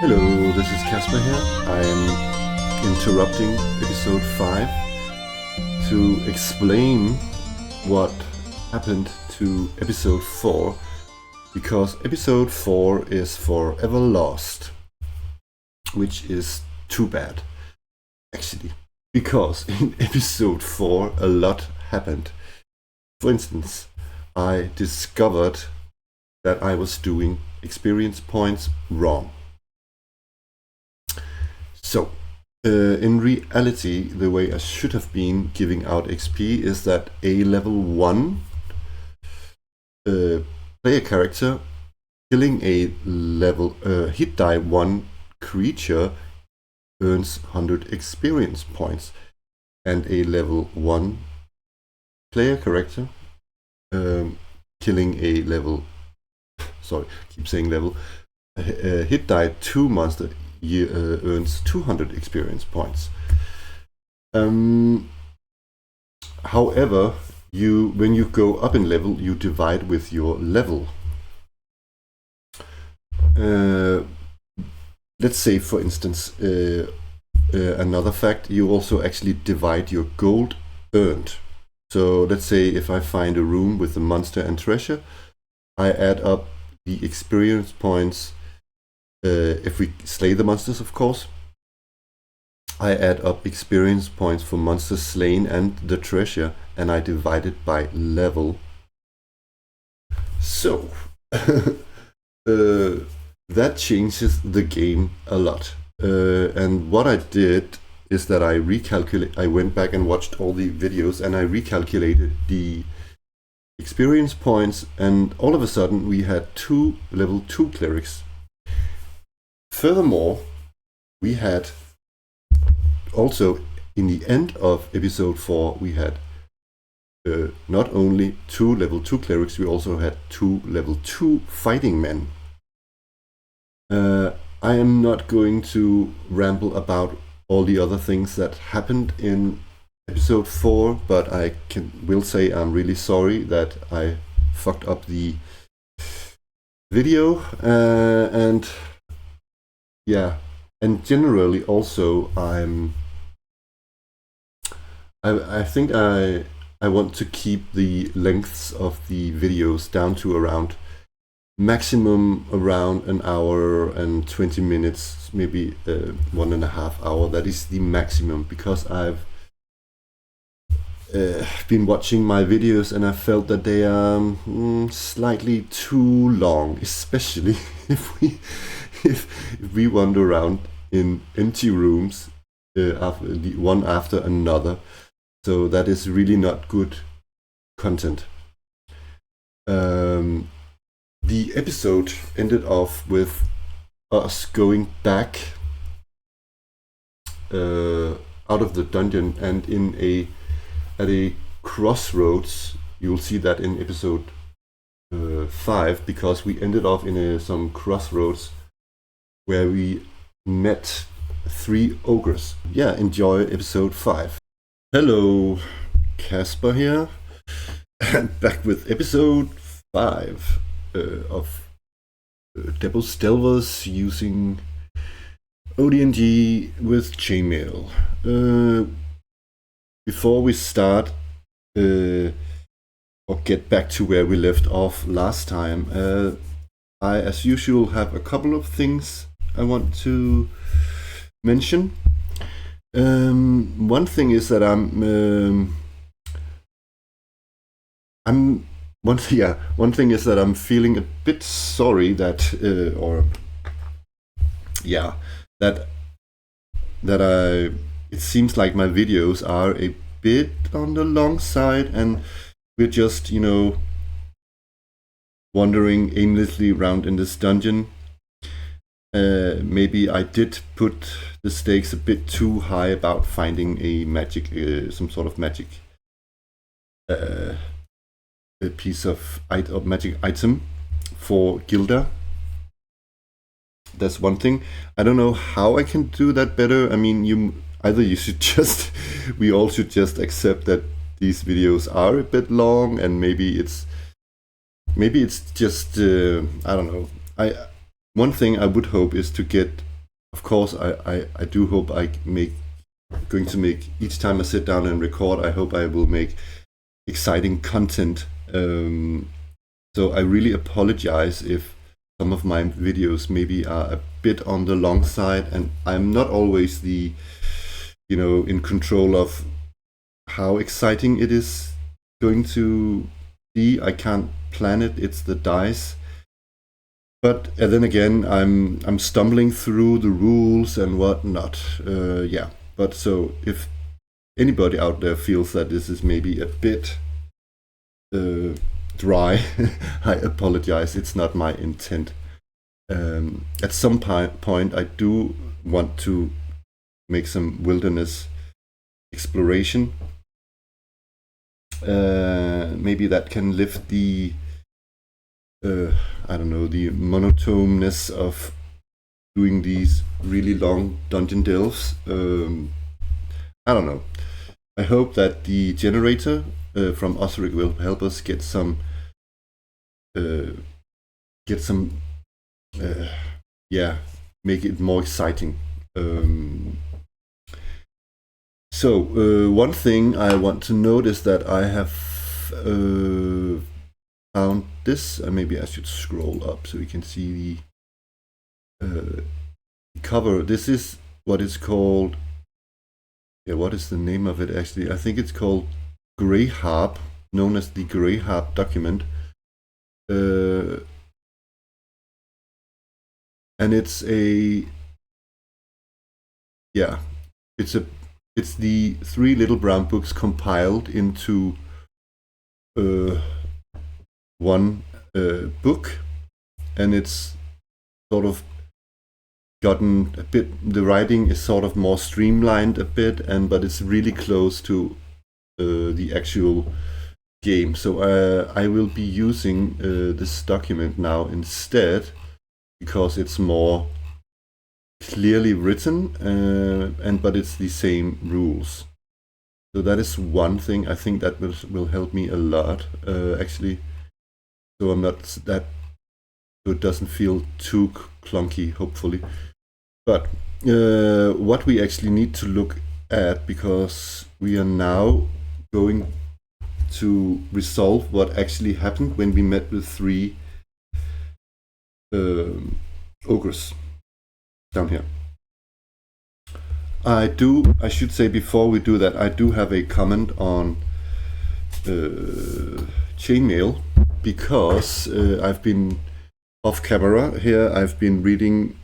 Hello, this is Casper here. I am interrupting episode 5 to explain what happened to episode 4, because episode 4 is forever lost, which is too bad, actually, because in episode 4 a lot happened. For instance, I discovered that I was doing experience points wrong. So, in reality, the way I should have been giving out XP is that a level 1 player character killing a level hit die 1 creature earns 100 experience points, and a level 1 player character killing a level, hit die 2 monster earns 200 experience points. However, when you go up in level, you divide with your level. Let's say, for instance, another fact, you also actually divide your gold earned. So let's say if I find a room with a monster and treasure, I add up the experience points. If we slay the monsters, of course, I add up experience points for monsters slain and the treasure, and I divide it by level. So that changes the game a lot. And what I did is that I went back and watched all the videos, and I recalculated the experience points, and all of a sudden we had 2 level 2 clerics. Furthermore, we had also, in the end of episode 4, we had not only 2 level 2 clerics, we also had 2 level 2 fighting men. I am not going to ramble about all the other things that happened in episode 4, but I will say I'm really sorry that I fucked up the video, and yeah, and generally also I think I want to keep the lengths of the videos down to around maximum around an hour and 20 minutes, maybe 1.5 hours. That is the maximum, because I've been watching my videos and I felt that they are slightly too long, especially if we wander around in empty rooms one after another. So that is really not good content. The episode ended off with us going back out of the dungeon, and at a crossroads. You'll see that in episode 5, because we ended off in some crossroads where we met 3 ogres. Yeah, enjoy episode 5. Hello, Casper here, and back with episode 5 of Debbo Stelvers using OD&D with chainmail. Before we start or get back to where we left off last time, I, as usual, have a couple of things I want to mention. One thing is that I'm feeling a bit sorry that it seems like my videos are a bit on the long side, and we're just, wandering aimlessly around in this dungeon. Maybe I did put the stakes a bit too high about finding a magic, some sort of magic, a piece of magic item for Gilda. That's one thing. I don't know how I can do that better. I mean, we all should just accept that these videos are a bit long, and maybe it's just I don't know. One thing I would hope is to get of course, I do hope going to make, each time I sit down and record, I hope I will make exciting content. So I really apologize if some of my videos maybe are a bit on the long side, and I'm not always in control of how exciting it is going to be. I can't plan it, it's the dice. But then again, I'm stumbling through the rules and whatnot. Yeah, but so if anybody out there feels that this is maybe a bit dry, I apologize. It's not my intent. At some point, I do want to make some wilderness exploration. Maybe that can lift the I don't know, the monotoneness of doing these really long dungeon delves. I don't know. I hope that the generator from Osric will help us get some make it more exciting. So one thing I want to note is that I have found this, and maybe I should scroll up so we can see the cover. This is what is called, what is the name of it actually? I think it's called Grey Harp, known as the Grey Harp document. And it's it's the 3 little brown books compiled into one book, and it's sort of gotten a bit, the writing is sort of more streamlined a bit, but it's really close to the actual game. So I will be using this document now instead, because it's more clearly written, but it's the same rules. So that is one thing. I think that will help me a lot, actually. So I'm not that, so it doesn't feel too clunky, hopefully. But what we actually need to look at, because we are now going to resolve what actually happened when we met with 3 ogres down here. I should say before we do that, I do have a comment on chainmail, because I've been off camera here. I've been reading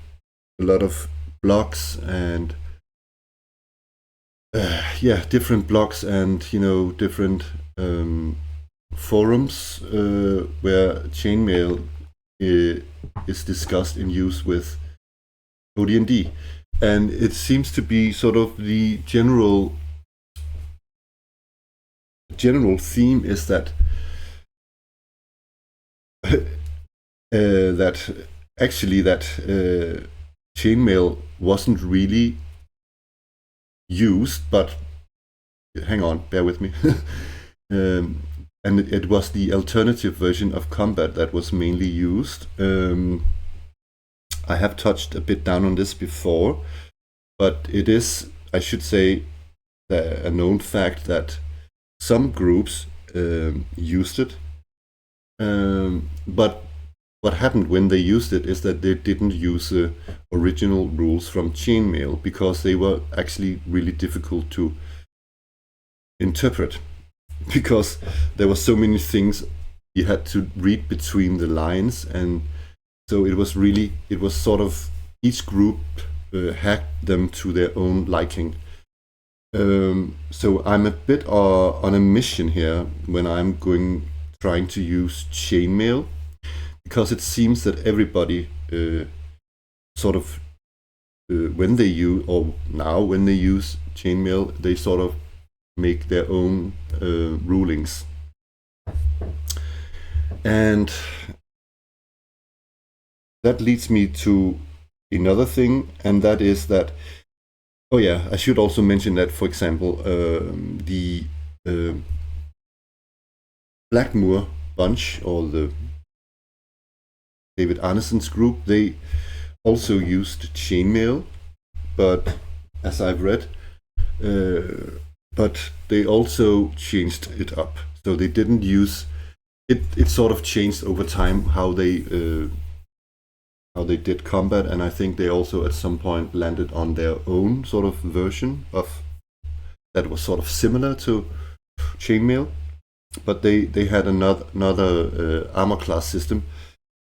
a lot of blogs and different blogs and different forums where chainmail is discussed in use with OD&D, and it seems to be sort of the general theme is that chainmail wasn't really used, but hang on, bear with me. And it was the alternative version of combat that was mainly used. I have touched a bit down on this before, but it is, I should say, a known fact that some groups used it. But what happened when they used it is that they didn't use the original rules from chainmail, because they were actually really difficult to interpret, because there were so many things you had to read between the lines, and so it was sort of, each group hacked them to their own liking. So I'm a bit on a mission here when I'm trying to use chainmail, because it seems that everybody sort of when they use chainmail, they sort of make their own rulings. And that leads me to another thing, and that is that, I should also mention that, for example, the Blackmoor bunch, or the David Arneson's group, they also used chainmail, but as I've read, but they also changed it up. So they didn't use it. It sort of changed over time how they did combat, and I think they also at some point landed on their own sort of version of that was sort of similar to chainmail, but they had another armor class system.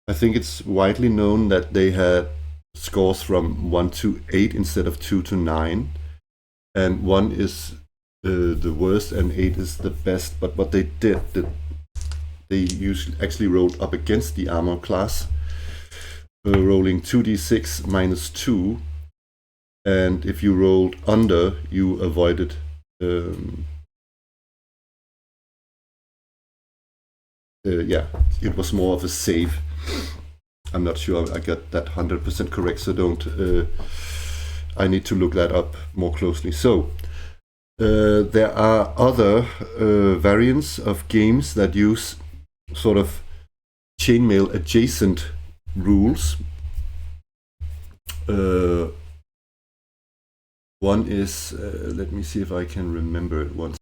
I think it's widely known that they had scores from 1 to 8 instead of 2 to 9, and 1 is the worst and 8 is the best. But what they did, they usually actually rolled up against the armor class, rolling 2d6 minus 2, and if you rolled under, you avoided it was more of a save. I'm not sure I got that 100% correct, so don't. I need to look that up more closely. So there are other variants of games that use sort of chainmail adjacent rules. One is, let me see if I can remember it once.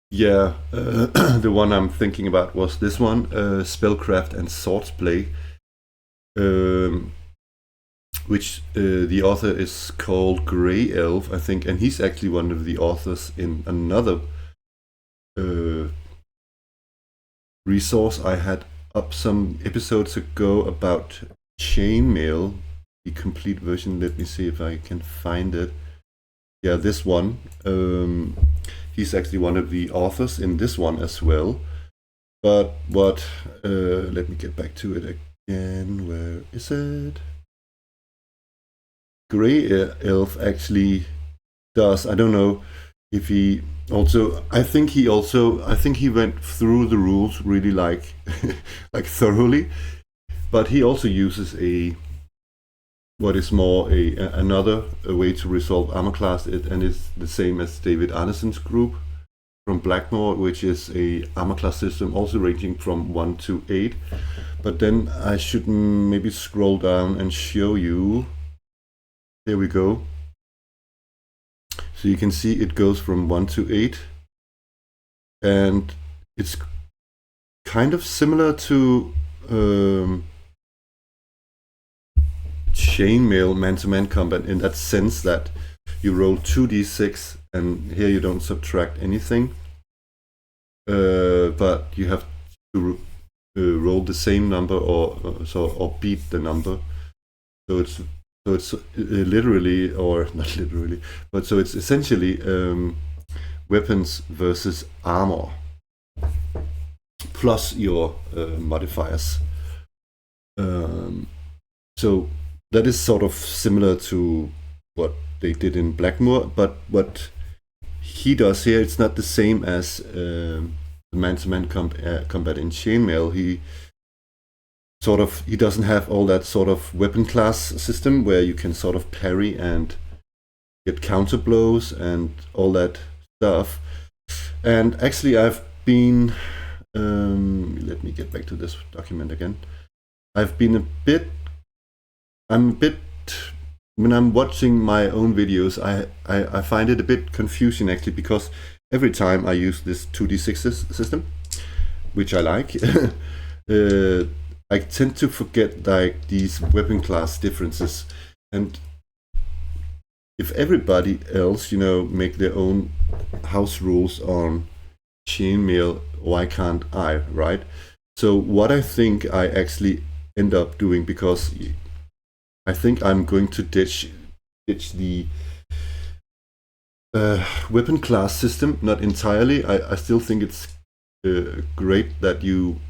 Yeah, the one I'm thinking about was this one, Spellcraft and Swordsplay, which the author is called Grey Elf, I think, and he's actually one of the authors in another resource I had up some episodes ago about chainmail, the complete version. Let me see if I can find it. Yeah, this one. He's actually one of the authors in this one as well. But what, let me get back to it again. Where is it? Grey Elf actually does, I don't know if he also, I think he went through the rules really like thoroughly, but he also uses what is more another way to resolve armor class, and it's the same as David Arneson's group from Blackmore, which is a armor class system also ranging from 1 to 8. But then I should maybe scroll down and show you. There we go. So you can see it goes from 1 to 8, and it's kind of similar to chainmail man-to-man combat in that sense that you roll 2d6, and here you don't subtract anything, but you have to roll the same number or beat the number. So it's literally, or not literally, but so it's essentially weapons versus armor plus your modifiers. So that is sort of similar to what they did in Blackmore, but what he does here, it's not the same as the man-to-man combat in chainmail. He doesn't have all that sort of weapon class system where you can sort of parry and get counter blows and all that stuff. And actually I've been, let me get back to this document again. When I'm watching my own videos, I find it a bit confusing actually, because every time I use this 2d6 system, which I like, I tend to forget like these weapon class differences. And if everybody else, make their own house rules on chainmail, why can't I, right? So what I think I actually end up doing, because I think I'm going to ditch the weapon class system, not entirely. I still think it's great that you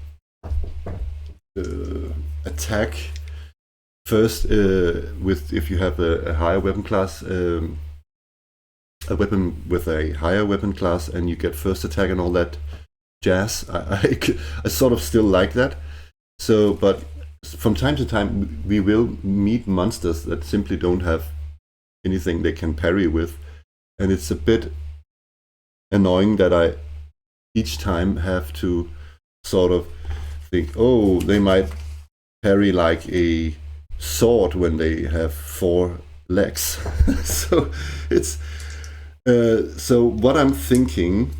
attack first if you have a higher weapon class, a weapon with a higher weapon class, and you get first attack and all that jazz. I sort of still like that. So, but from time to time we will meet monsters that simply don't have anything they can parry with, and it's a bit annoying that I each time have to sort of think, oh, they might parry like a sword when they have 4 legs. So it's so what I'm thinking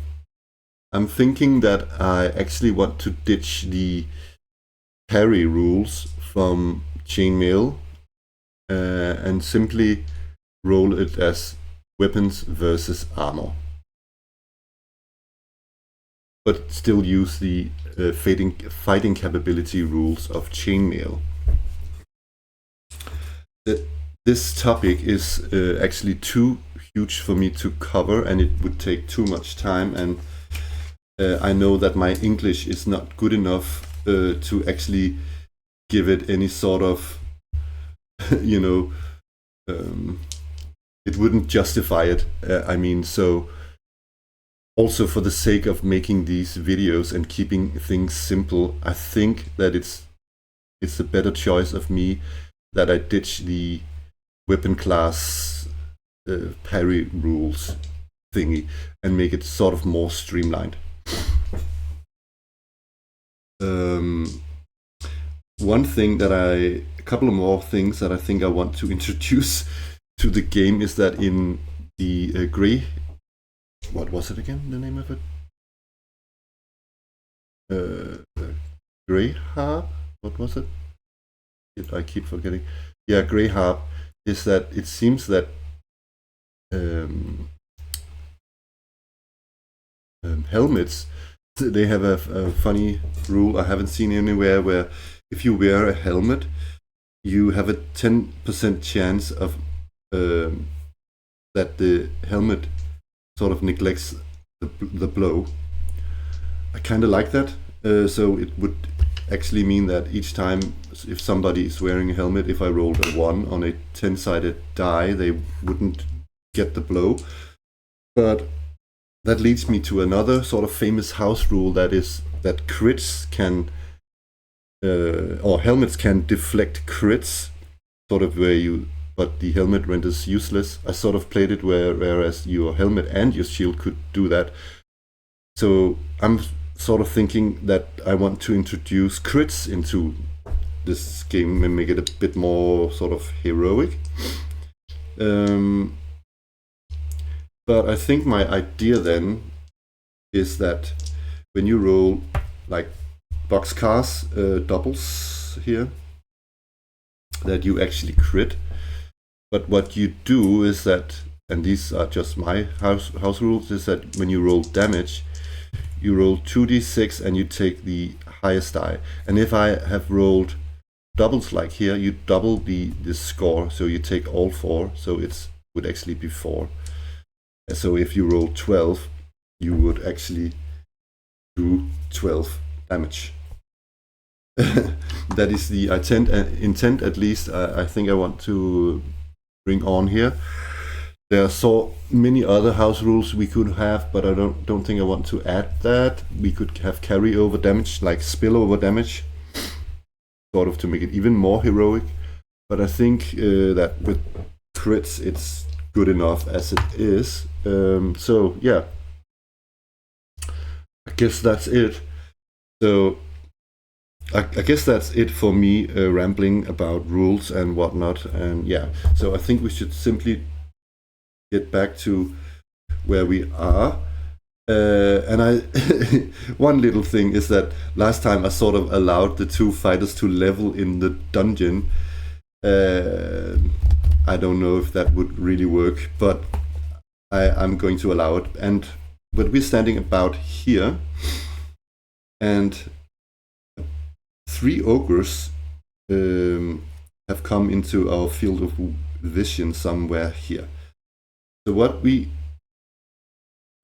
that I actually want to ditch the parry rules from chainmail and simply roll it as weapons versus armor, but still use the fighting capability rules of chainmail. This topic is actually too huge for me to cover, and it would take too much time, and I know that my English is not good enough to actually give it any sort of, you know, it wouldn't justify it. I mean, so also for the sake of making these videos and keeping things simple, I think that it's a better choice of me that I ditch the weapon class parry rules thingy and make it sort of more streamlined. One thing that a couple of more things that I think I want to introduce to the game is that in the what was it again, the name of it? Grey Harp? What was it? I keep forgetting. Yeah, Grey Harp is that it seems that helmets, they have a funny rule I haven't seen anywhere, where if you wear a helmet, you have a 10% chance of that the helmet sort of neglects the blow. I kind of like that. So it would actually mean that each time if somebody is wearing a helmet, if I rolled a 1 on a 10-sided die, they wouldn't get the blow. But that leads me to another sort of famous house rule, that is that crits can or helmets can deflect crits, sort of but the helmet renders useless. I sort of played it whereas your helmet and your shield could do that. So I'm sort of thinking that I want to introduce crits into this game and make it a bit more sort of heroic. But I think my idea then is that when you roll like boxcars, doubles here, that you actually crit. But what you do is that, and these are just my house rules, is that when you roll damage, you roll 2d6 and you take the highest die. And if I have rolled doubles like here, you double the score, so you take all 4, so it would actually be 4. So if you roll 12, you would actually do 12 damage. That is the intent, at least. I think I want to bring on here. There are so many other house rules we could have, but I don't think I want to add that. We could have carryover damage, like spillover damage, sort of to make it even more heroic. But I think that with crits, it's good enough as it is. So yeah, I guess that's it. So I guess that's it for me rambling about rules and whatnot. And yeah, so I think we should simply get back to where we are. And I one little thing is that last time I sort of allowed the 2 fighters to level in the dungeon. I don't know if that would really work, but I'm going to allow it. But we're standing about here, and 3 ogres have come into our field of vision somewhere here. So what we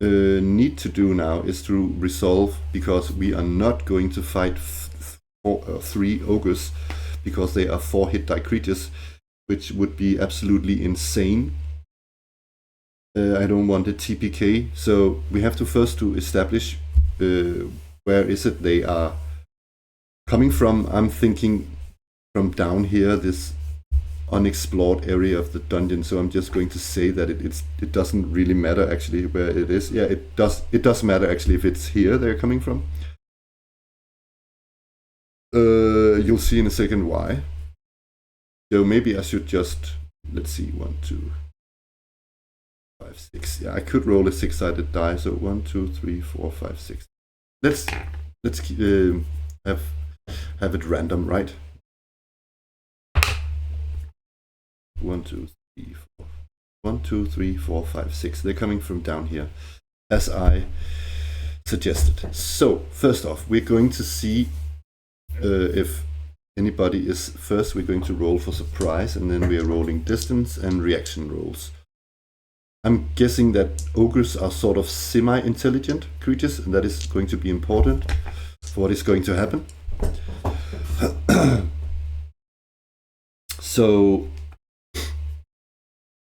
need to do now is to resolve, because we are not going to fight 3 ogres, because they are 4 hit die creatures, which would be absolutely insane. I don't want a TPK, so we have to first establish where is it they are coming from. I'm thinking from down here, this unexplored area of the dungeon, so I'm just going to say that it doesn't really matter actually where it is. Yeah, it does matter actually if it's here they're coming from. You'll see in a second why. So maybe I should just let's see, 1, 2, 5, 6. Yeah, I could roll a 6-sided die. So 1, 2, 3, 4, 5, 6. Let's have it random, right? 1, 2, 3, 4. 1, 2, 3, 4, 5, 6. They're coming from down here, as I suggested. So first off, we're going to see if anybody is first. We're going to roll for surprise, and then we are rolling distance and reaction rolls. I'm guessing that ogres are sort of semi-intelligent creatures, and that is going to be important for what is going to happen. So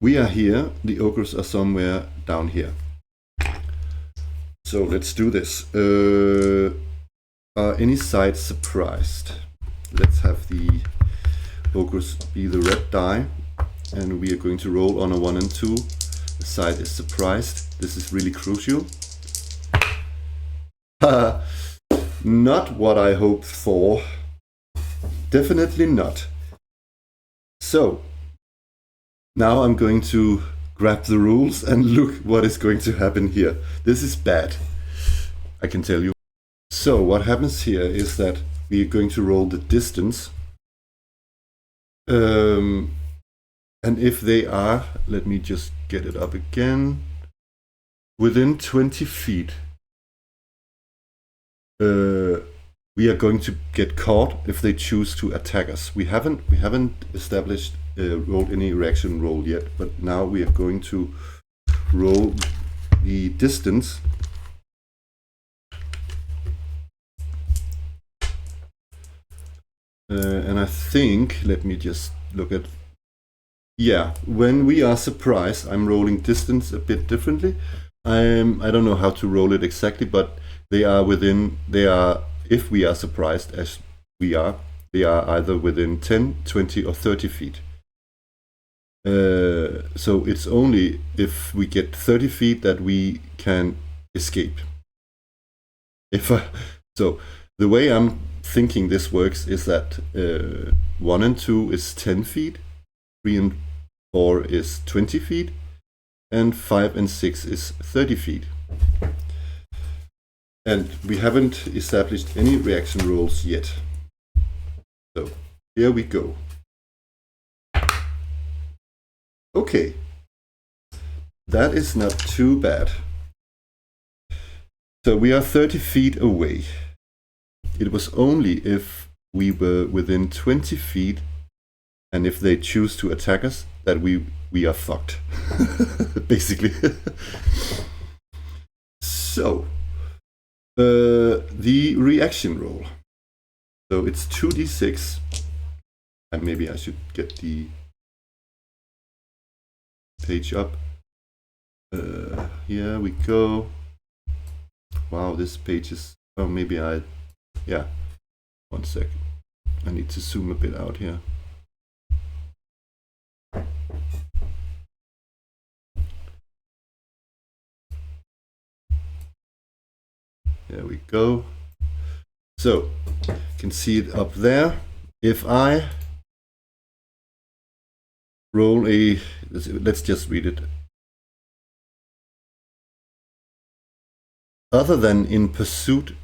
we are here, the ogres are somewhere down here. So let's do this. Are any sides surprised? Let's have the ogres be the red die, and we are going to roll on a 1 and 2. The side is surprised. This is really crucial. Not what I hoped for. Definitely not. So now I'm going to grab the rules and look what is going to happen here. This is bad, I can tell you. So what happens here is that we are going to roll the distance. And if they are, let me just get it up again, within 20 feet, we are going to get caught if they choose to attack us. We haven't established rolled any reaction roll yet, but now we are going to roll the distance. And I think, let me just look at, yeah, when we are surprised, I'm rolling distance a bit differently. I don't know how to roll it exactly, but they are, if we are surprised as we are, they are either within 10, 20 or 30 feet. So it's only if we get 30 feet that we can escape. So the way I'm thinking this works is that 1 and 2 is 10 feet, 3 and 4 is 20 feet, and 5 and 6 is 30 feet. And we haven't established any reaction rolls yet. So here we go. Okay, that is not too bad. So we are 30 feet away. It was only if we were within 20 feet and if they choose to attack us that we are fucked, basically. So, the reaction roll. So it's 2d6, and maybe I should get the page up. Here we go. Wow, this page is, oh, maybe yeah, 1 second. I need to zoom a bit out here. There we go. So, you can see it up there. If I roll let's just read it. Other than in pursuit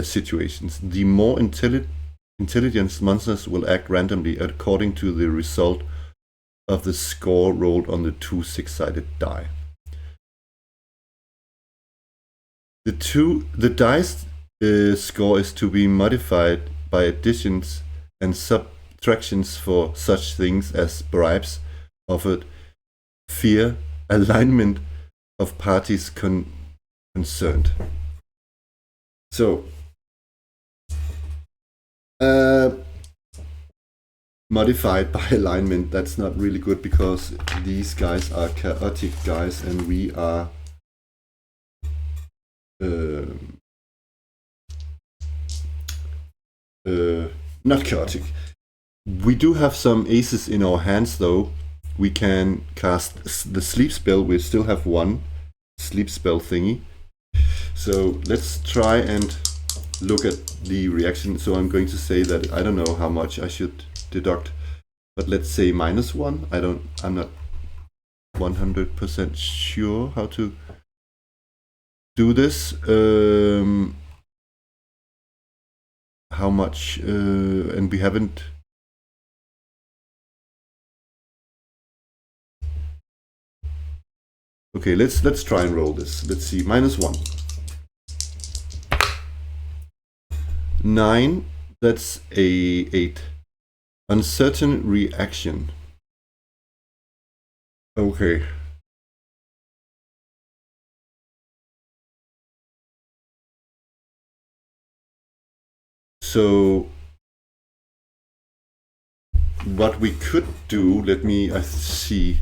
situations, the more intelligent monsters will act randomly according to the result of the score rolled on the 2 6-sided die. The dice score is to be modified by additions and subtractions for such things as bribes offered, fear, alignment of parties concerned. So, modified by alignment, that's not really good because these guys are chaotic guys and we are not chaotic. We do have some aces in our hands though. We can cast the sleep spell. We still have 1 sleep spell thingy. So let's try and look at the reaction. So I'm going to say that I don't know how much I should deduct but let's say -1. I'm not 100% sure how to do this. How much, and we haven't. Okay, let's try and roll this. Let's see, -1. 9, that's a 8. Uncertain reaction. Okay. So what we could do, let me see.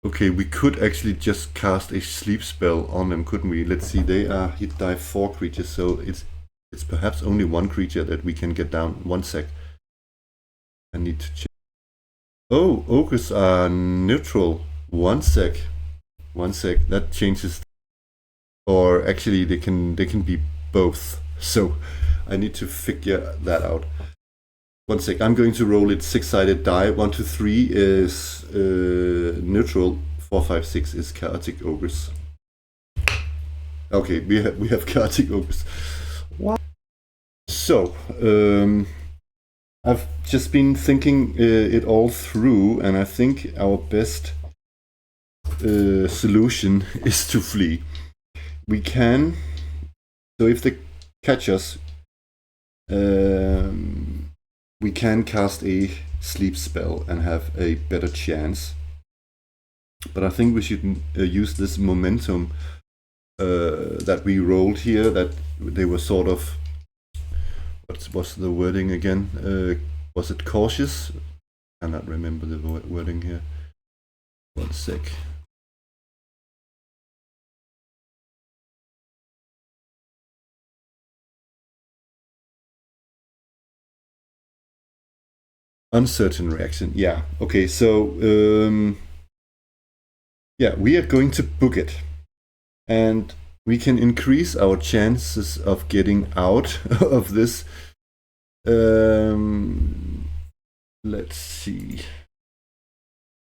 Okay, we could actually just cast a sleep spell on them, couldn't we? Let's see, they are hit die 4 creatures, so it's perhaps only one creature that we can get down. 1 sec. I need to check. Oh, ogres are neutral. 1 sec. 1 sec. That changes. Or actually, they can be both. So I need to figure that out. 1 sec. I'm going to roll it 6-sided die. 1, 2, 3 is neutral. 4, 5, 6 is chaotic ogres. Okay, we have chaotic ogres. What? So I've just been thinking it all through, and I think our best solution is to flee. We can. So if they catch us, we can cast a sleep spell and have a better chance. But I think we should use this momentum that we rolled here, that they were sort of, what's the wording again? Was it cautious? I cannot remember the wording here. 1 sec. Uncertain reaction. Yeah. Okay. So yeah, we are going to book it, and we can increase our chances of getting out of this. Let's see.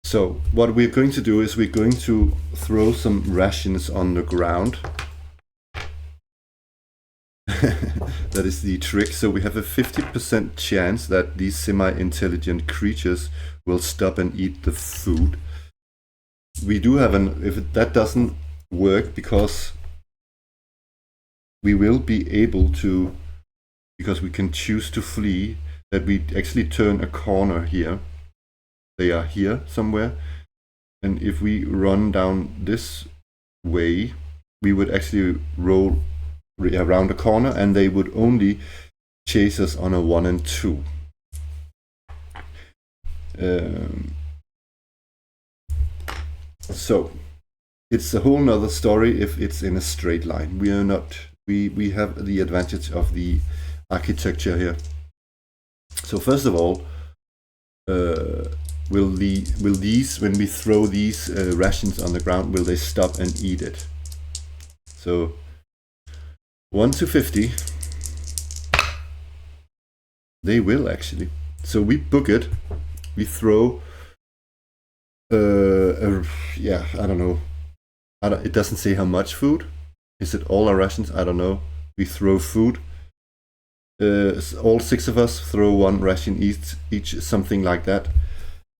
So what we're going to do is we're going to throw some rations on the ground. That is the trick. So we have a 50% chance that these semi-intelligent creatures will stop and eat the food. We do have if that doesn't work, because we will be able to, because we can choose to flee, that we actually turn a corner here. They are here somewhere, and if we run down this way, we would actually roll around the corner, and they would only chase us on a 1 and 2. So it's a whole nother story if it's in a straight line. We are not. We have the advantage of the architecture here. So first of all, will these, when we throw these rations on the ground, will they stop and eat it? So 1 to 50, they will actually. So we book it. We throw. Yeah, I don't know. It doesn't say how much food. Is it all our rations? I don't know. We throw food. All 6 of us throw 1 ration each, something like that,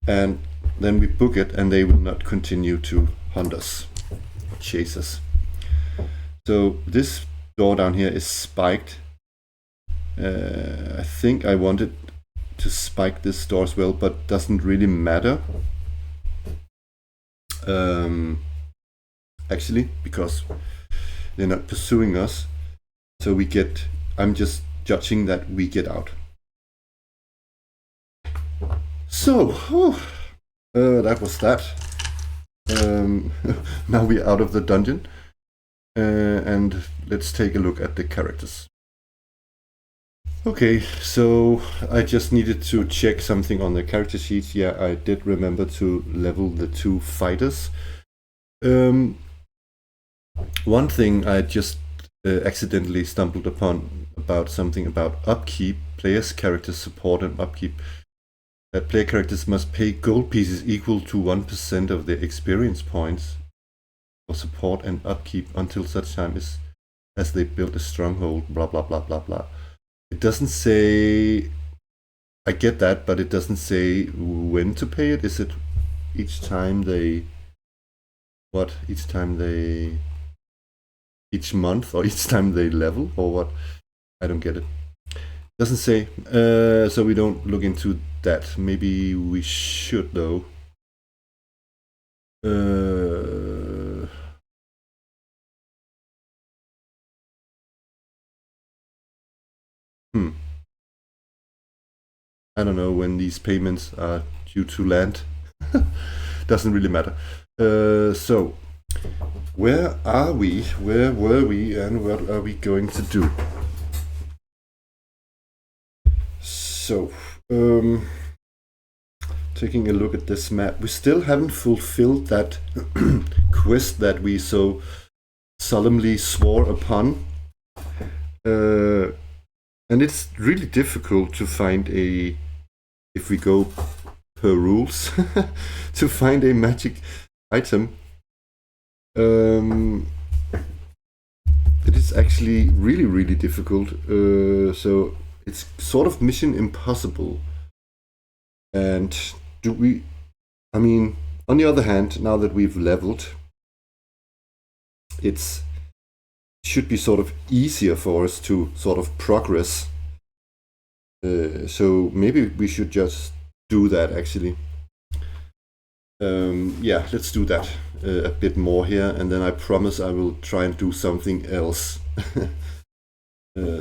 and then we book it, and they will not continue to hunt us, chase us. So this door down here is spiked. I think I wanted to spike this door as well, but doesn't really matter. Actually, because they're not pursuing us, so we get. I'm just judging that we get out. So that was that. Now we're out of the dungeon, and let's take a look at the characters. Okay, so I just needed to check something on the character sheets. Yeah, I did remember to level the 2 fighters. One thing I just accidentally stumbled upon about something about upkeep, players' characters support and upkeep. That player characters must pay gold pieces equal to 1% of their experience points for support and upkeep until such time as they build a stronghold, blah blah blah blah blah. It doesn't say, I get that, but it doesn't say when to pay it. Is it each time they, each month, or each time they level, or what? I don't get it. Doesn't say, so we don't look into that. Maybe we should though. I don't know when these payments are due to land. Doesn't really matter. So, where are we? Where were we? And what are we going to do? So, taking a look at this map, we still haven't fulfilled that quest that we so solemnly swore upon. And it's really difficult to find if we go per rules, to find a magic item. It is actually really, really difficult. So it's sort of mission impossible. And I mean, on the other hand, now that we've leveled, it should be sort of easier for us to sort of progress. So maybe we should just do that actually. Yeah, let's do that a bit more here, and then I promise I will try and do something else.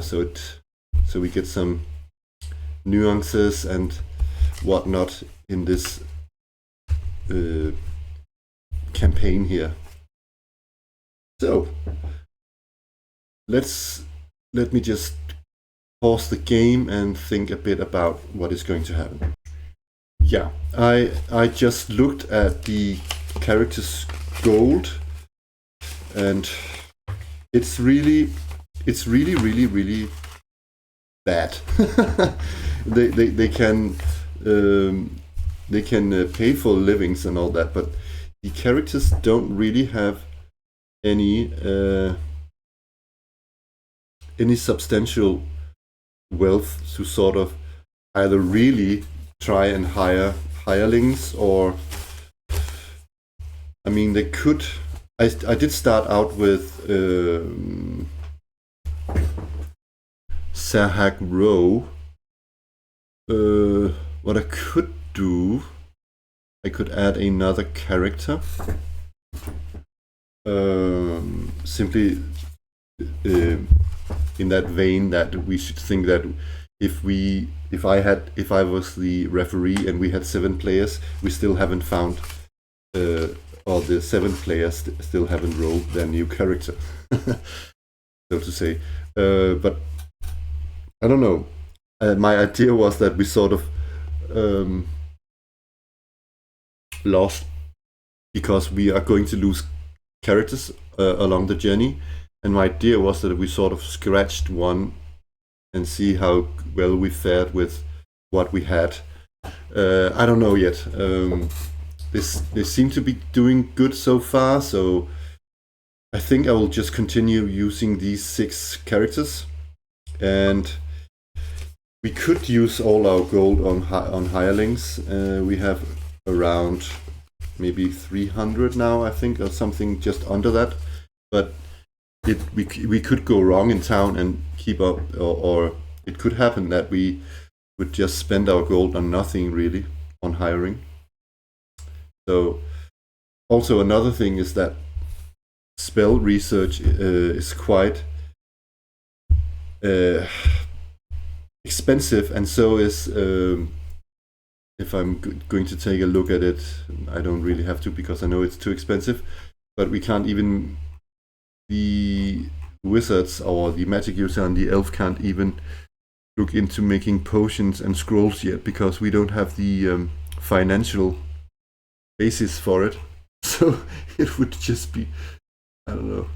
So we get some nuances and whatnot in this campaign here. So let me just pause the game and think a bit about what is going to happen. Yeah, I just looked at the character's gold, and it's really bad. they can pay for livings and all that, but the characters don't really have any substantial wealth to sort of either really try and hire hirelings, or I mean they could. I did start out with Sahag Row. What I could do, I could add another character. Simply in that vein that we should think that if I was the referee and we had 7 players, we still haven't found, or the 7 players still haven't rolled their new character, so to say. But I don't know. My idea was that we sort of lost because we are going to lose characters along the journey, and my idea was that we sort of scratched one and see how well we fared with what we had. I don't know yet. They seem to be doing good so far, so I think I will just continue using these 6 characters, and we could use all our gold on hirelings. We have around maybe 300 now, I think, or something just under that. But we could go wrong in town and keep up, or it could happen that we would just spend our gold on nothing really, on hiring. So also another thing is that spell research is quite expensive, and so is if I'm going to take a look at it, I don't really have to because I know it's too expensive, but we can't even, the wizards or the magic user and the elf can't even look into making potions and scrolls yet because we don't have the financial basis for it. So it would just be, I don't know,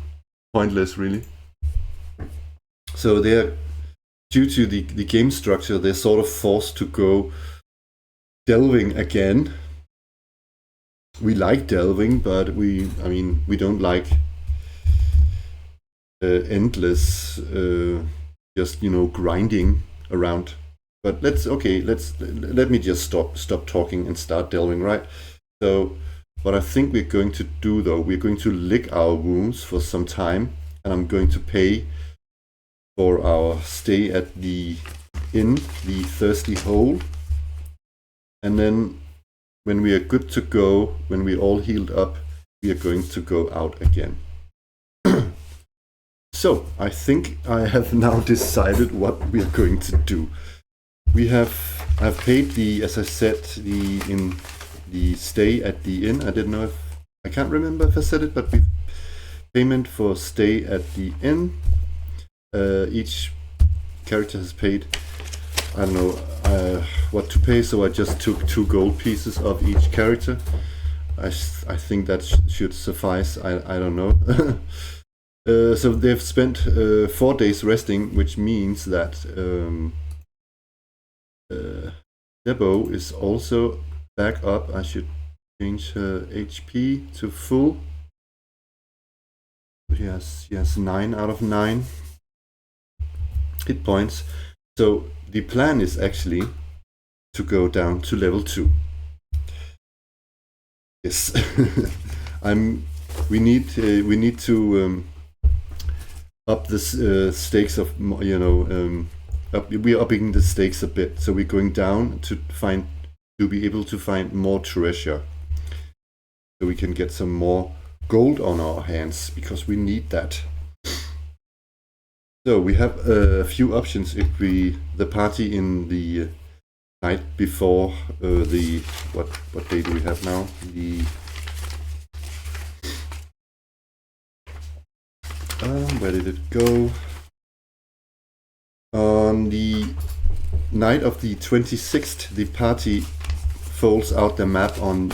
pointless really. So they're due to the game structure, they're sort of forced to go delving again. We like delving, but we don't like endless, just grinding around. But let me just stop talking and start delving, right? So what I think we're going to do, though, we're going to lick our wounds for some time, and I'm going to pay for our stay at the inn, the Thirsty Hole, and then when we are good to go, when we're all healed up, we are going to go out again. So I think I have now decided what we are going to do. I've paid as I said, the stay at the inn. I can't remember if I said it, but payment for stay at the inn. Each character has paid, I don't know what to pay, so I just took 2 gold pieces of each character. I think that should suffice. I don't know. So they've spent 4 days resting, which means that Debbo is also back up. I should change her HP to full. He has 9 out of 9 hit points. So the plan is actually to go down to level 2. Yes, we need to up the stakes of we're upping the stakes a bit. So we're going down to be able to find more treasure, so we can get some more gold on our hands, because we need that. So we have a few options if the party in the night before what day do we have now? Where did it go? On the night of the 26th, the party folds out the map on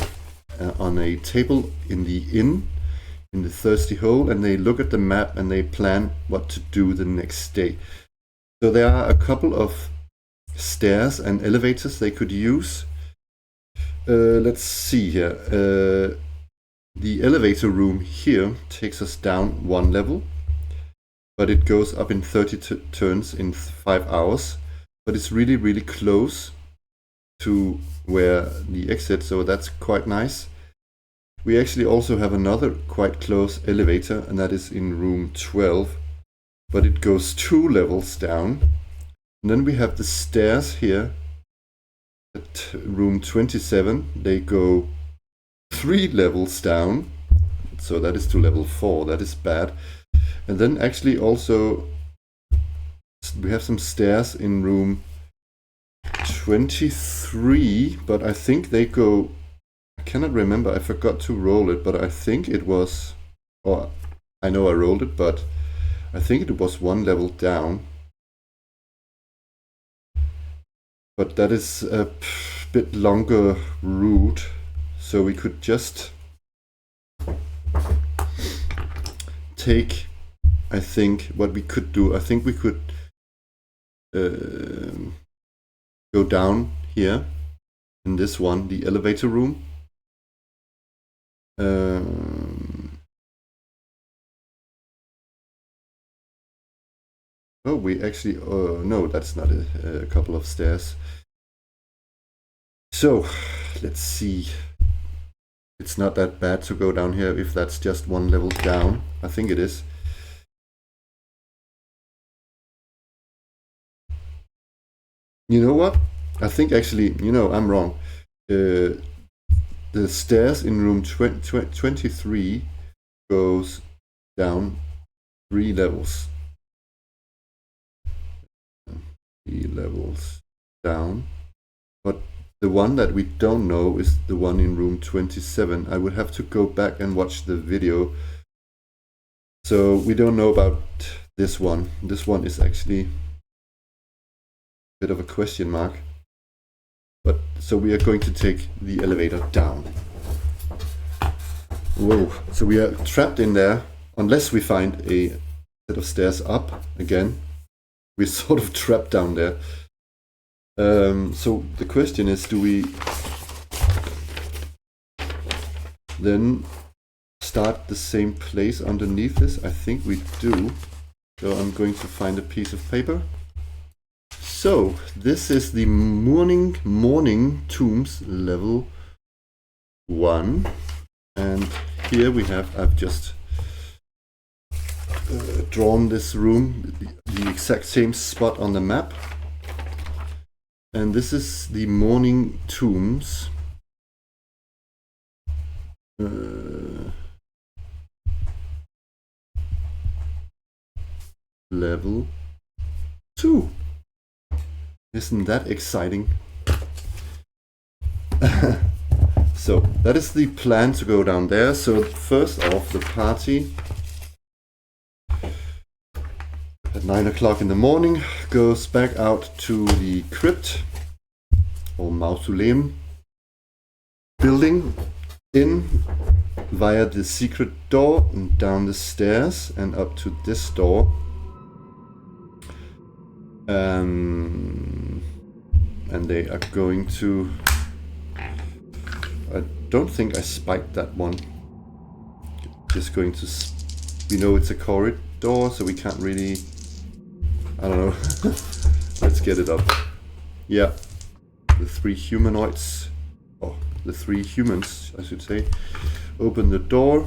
a table in the inn, in the Thirsty Hole, and they look at the map and they plan what to do the next day. So there are a couple of stairs and elevators they could use. Let's see here. The elevator room here takes us down 1 level, but it goes up in 30 turns in 5 hours. But it's really, really close to where the exit, so that's quite nice. We actually also have another quite close elevator, and that is in room 12, but it goes 2 levels down. And then we have the stairs here at room 27. They go 3 levels down, so that is to level 4. That is bad. And then actually also we have some stairs in room 23, but I think they go, I cannot remember, I forgot to roll it, but I think it was, or I know I rolled it, but I think it was 1 level down. But that is a bit longer route, so we could just take, I think what we could do, I think we could go down here in this one, the elevator room. Oh, we actually, no, that's not a couple of stairs. So, let's see. It's not that bad to go down here if that's just 1 level down. I think it is. You know what? I think actually, I'm wrong. The stairs in room 23 goes down 3 levels. 3 levels down. But the one that we don't know is the one in room 27. I would have to go back and watch the video. So we don't know about this one. This one is actually a bit of a question mark. But so we are going to take the elevator down. Whoa, so we are trapped in there unless we find a set of stairs up again. we're sort of trapped down there. So the question is, do we then start the same place underneath this? I think we do. So I'm going to find a piece of paper. So this is the morning tombs level 1, and here we have, I've just drawn this room, the exact same spot on the map, and this is the morning tombs. Level 2. Isn't that exciting? So that is the plan to go down there. So first off, the party at 9 o'clock in the morning goes back out to the crypt or mausoleum building, in via the secret door and down the stairs and up to this door. And they are going to... I don't think I spiked that one. Just going to... We know it's a corridor, so we can't really... I don't know. Let's get it up. Yeah. The 3 humanoids... Oh, the 3 humans, I should say. Open the door.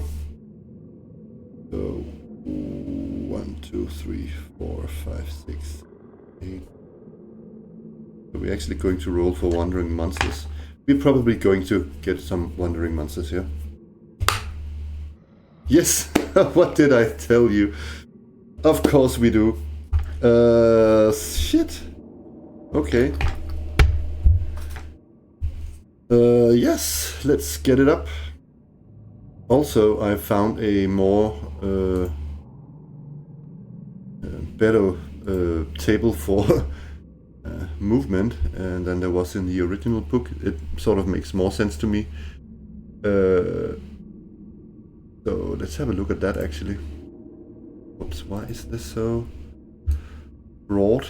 So... 1, 2, 3, 4, 5, 6... 8. So we're actually going to roll for wandering monsters. We're probably going to get some wandering monsters here. Yes! What did I tell you? Of course we do. Shit. Okay. Yes, let's get it up. Also, I found a more better table for movement than there was in the original book. It sort of makes more sense to me. So let's have a look at that actually. Oops, why is this so broad?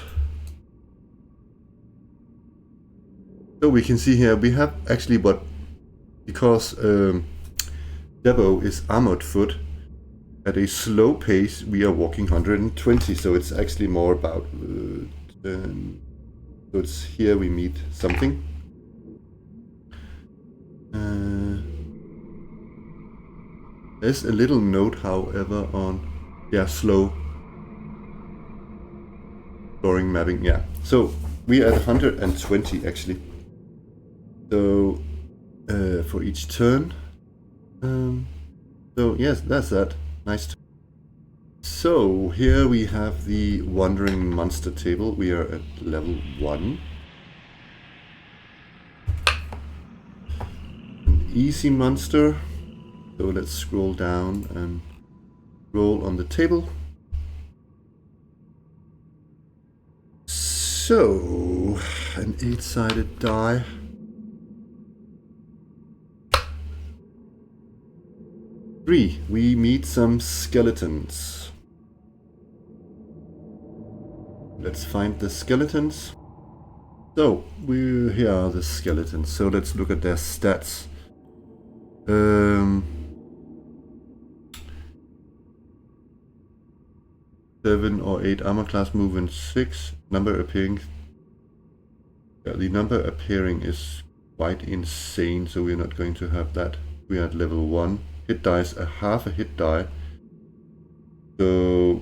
So we can see here we have actually what, because Debbo is armored foot, at a slow pace we are walking 120, so it's actually more about so it's here we meet something. There's a little note, however, on slow exploring mapping. Yeah, so we are at 120 actually. So for each turn. So yes, that's that. Nice. So here we have the wandering monster table. We are at level 1. An easy monster. So let's scroll down and roll on the table. So an 8-sided die. We meet some skeletons. Let's find the skeletons. So here are the skeletons. So let's look at their stats. 7 or 8 armor class, movement 6. Number appearing. Yeah, the number appearing is quite insane, so we're not going to have that. We are at level 1. Hit dice, a half a hit die. So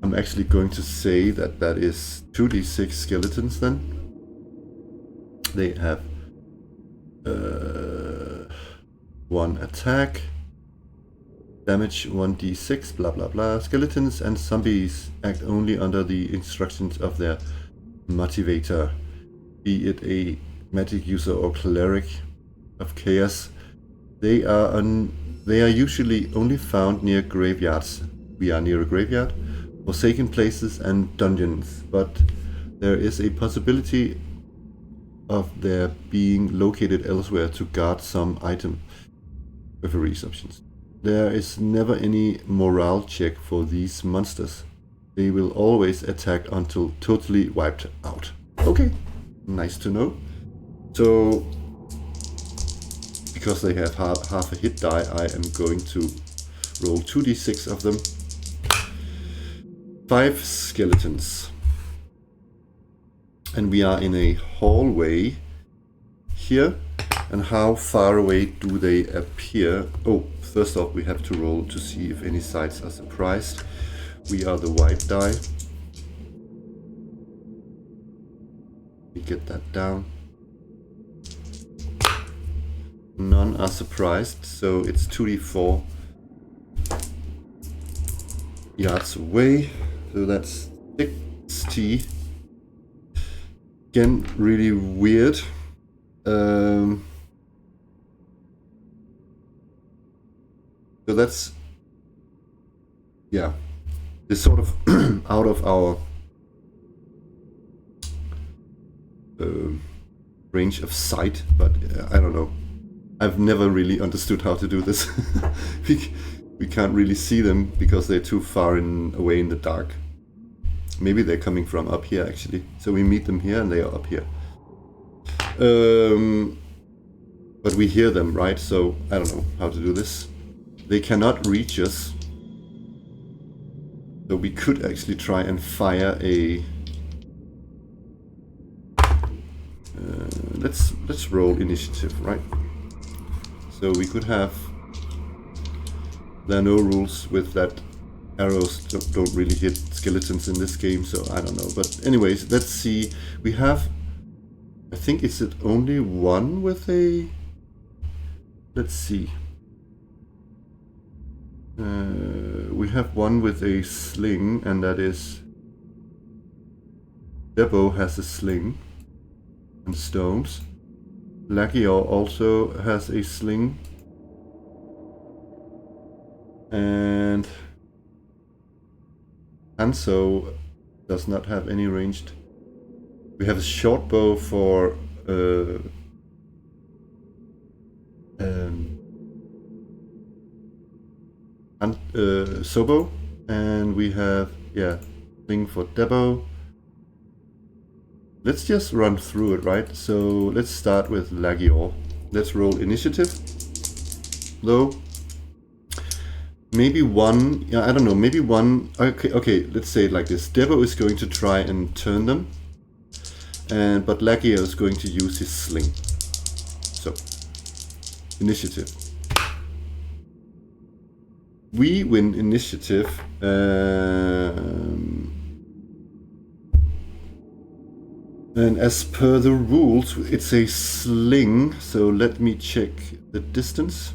I'm actually going to say that that is 2d6 skeletons then. They have 1 attack, damage 1d6, blah blah blah. Skeletons and zombies act only under the instructions of their motivator, be it a magic user or cleric of chaos. They are usually only found near graveyards. We are near a graveyard, forsaken places and dungeons, but there is a possibility of their being located elsewhere to guard some item. Referees options. There is never any morale check for these monsters. They will always attack until totally wiped out. Okay, nice to know. So, because they have half a hit die, I am going to roll 2d6 of them. 5 skeletons. And we are in a hallway here. And how far away do they appear? Oh, first off, we have to roll to see if any sides are surprised. We are the white die. We get that down. None are surprised, so it's 2d4 yards away. So that's 60. Again, really weird. So that's, yeah, it's sort of out of our range of sight, but I don't know. I've never really understood how to do this. we can't really see them because they're too far away in the dark. Maybe they're coming from up here actually. So we meet them here and they are up here. But we hear them, right? So I don't know how to do this. They cannot reach us. So we could actually try and fire a... let's roll initiative, right? So we could have... There are no rules with that. Arrows don't really hit skeletons in this game, so I don't know. But anyways, let's see. We have... I think is it only one with a... Let's see. We have one with a sling, and that is... Debbo has a sling and stones. Lagior also has a sling. And Anso does not have any ranged. We have a short bow for Sobo, and we have, yeah, thing for Debbo. Let's just run through it, right? So let's start with Lagior. Let's roll initiative, though. Maybe one, yeah, I don't know, maybe one, okay, let's say it like this. Debbo is going to try and turn them, but Lagior is going to use his sling. So, initiative. We win initiative. And as per the rules, it's a sling, so let me check the distance.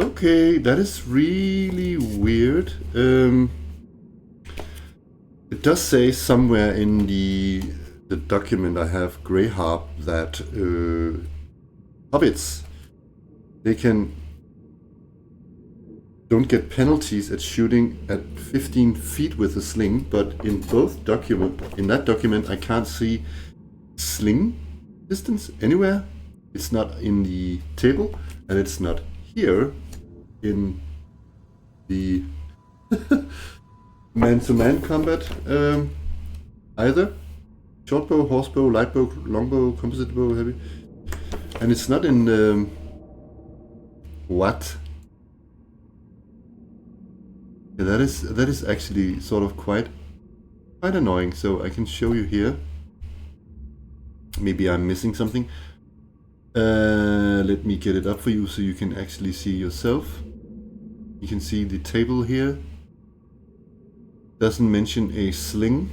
Okay, that is really weird. It does say somewhere in the document I have, Grey Harp, that hobbits, they don't get penalties at shooting at 15 feet with a sling, but in that document I can't see sling distance anywhere. It's not in the table, and it's not here in the man-to-man combat either. Shortbow, horsebow, lightbow, longbow, composite bow, heavy, and it's not in what? Yeah, that is actually sort of quite annoying. So I can show you here. Maybe I'm missing something. Let me get it up for you so you can actually see yourself. You can see the table here. Doesn't mention a sling.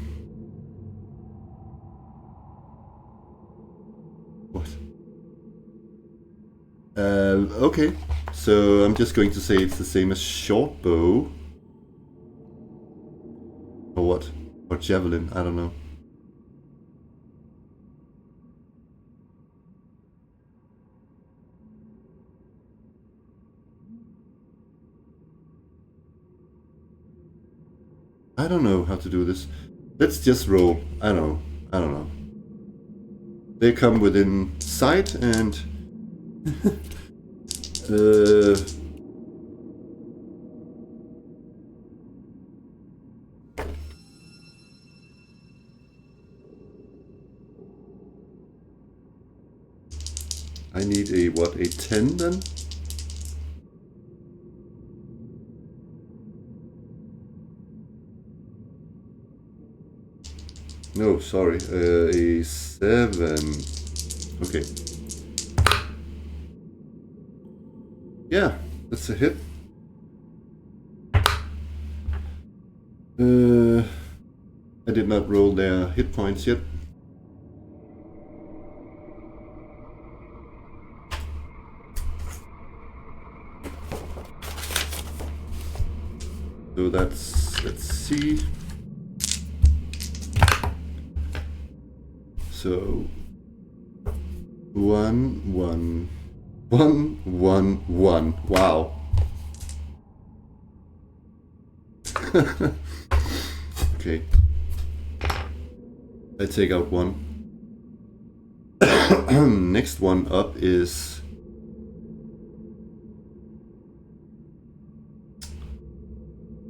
What? Okay, so I'm just going to say it's the same as short bow. Or what? Or javelin, I don't know. I don't know how to do this. Let's just roll. I don't know. They come within sight and... I need a, what, a 10 then? No, sorry, a 7. Okay. Yeah, that's a hit. I did not roll their hit points yet. So that's, let's see. So 1, 1, 1, 1, 1. Wow. Okay. I take out 1. Next one up is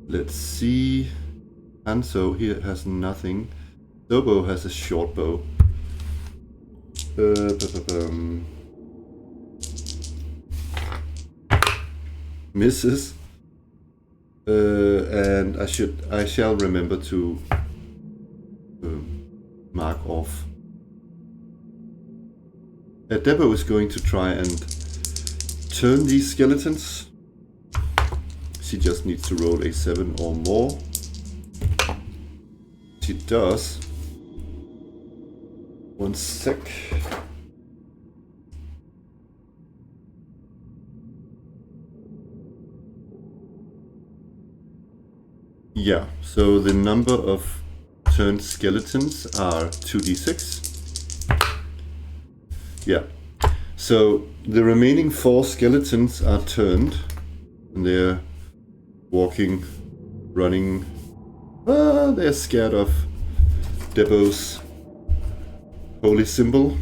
let's see. Hanzo here has nothing. Debbo has a short bow. Misses. And I shall remember to mark off. Debbo is going to try and turn these skeletons. She just needs to roll a 7 or more. She does. 1 sec. Yeah, so the number of turned skeletons are 2d6. Yeah, so the remaining 4 skeletons are turned, and they're walking, running. They're scared of Debbo's holy symbol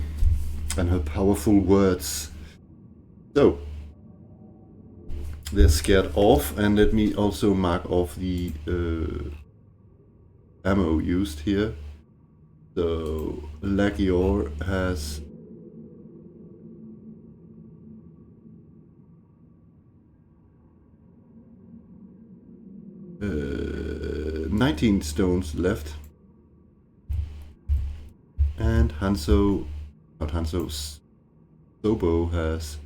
and her powerful words. So they're scared off, and let me also mark off the ammo used here. So Lagior has 19 stones left, and Hanzo, not Hanzo, Debbo has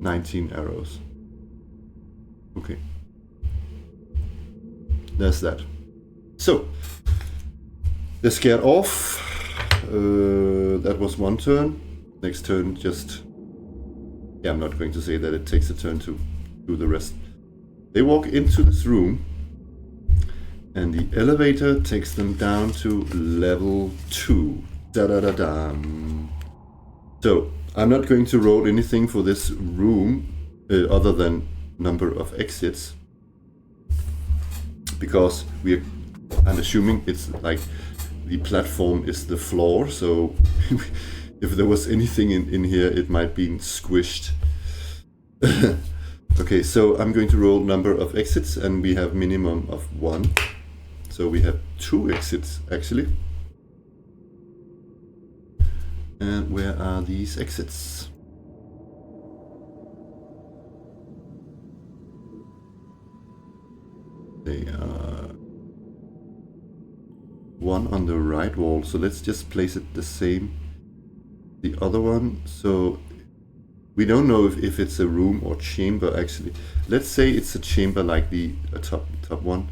19 arrows. Okay, there's that. So they're scared off. That was one turn. Next turn, just, yeah, I'm not going to say that it takes a turn to do the rest. They walk into this room, and the elevator takes them down to level 2. Da-da-da-dam. So I'm not going to roll anything for this room other than number of exits, because I'm assuming it's like the platform is the floor, so if there was anything in here, it might be squished. Okay, so I'm going to roll number of exits, and we have minimum of 1. So we have 2 exits, actually. And where are these exits? They are one on the right wall, so let's just place it the same. The other one, so we don't know if it's a room or chamber actually. Let's say it's a chamber like the top one.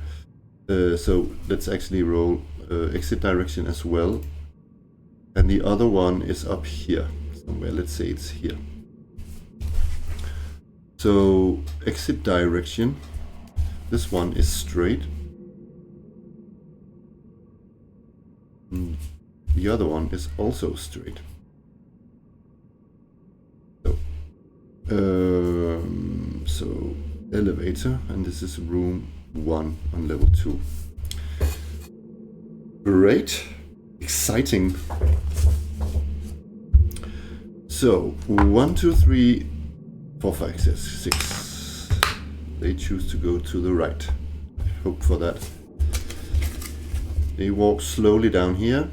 So let's actually roll exit direction as well. And the other one is up here somewhere. Let's say it's here. So exit direction. This one is straight. The other one is also straight. So elevator, and this is room 1 on level 2. Great, exciting. So 1, 2, 3, 4, 5, 6. They choose to go to the right. I hope for that. They walk slowly down here.